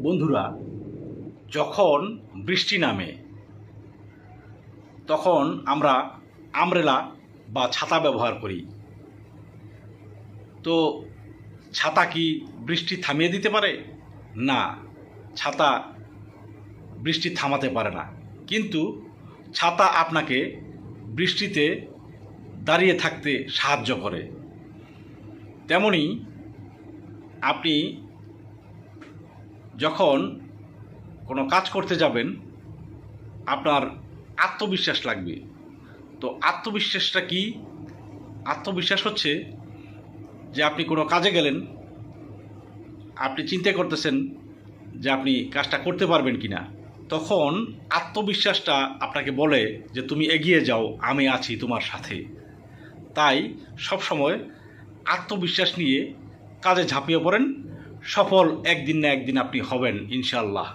বন্ধুরা, যখন বৃষ্টি নামে তখন আমরা আমব্রেলা বা ছাতা ব্যবহার করি। তো ছাতা কি বৃষ্টি থামিয়ে দিতে পারে? না, ছাতা বৃষ্টি থামাতে পারে না, কিন্তু ছাতা আপনাকে বৃষ্টিতে দাঁড়িয়ে থাকতে সাহায্য করে। তেমনি আপনি যখন কোনো কাজ করতে যাবেন আপনার আত্মবিশ্বাস লাগবে। তো আত্মবিশ্বাসটা কি? আত্মবিশ্বাস হচ্ছে যে আপনি কোনো কাজে গেলেন, আপনি চিন্তা করতেছেন যে আপনি কাজটা করতে পারবেন কি না। তখন আত্মবিশ্বাসটা আপনাকে বলে যে তুমি এগিয়ে যাও, আমি আছি তোমার সাথে। তাই সবসময় আত্মবিশ্বাস নিয়ে কাজে ঝাঁপিয়ে পড়েন। সফল একদিন না একদিন আপনি হবেন ইনশাআল্লাহ।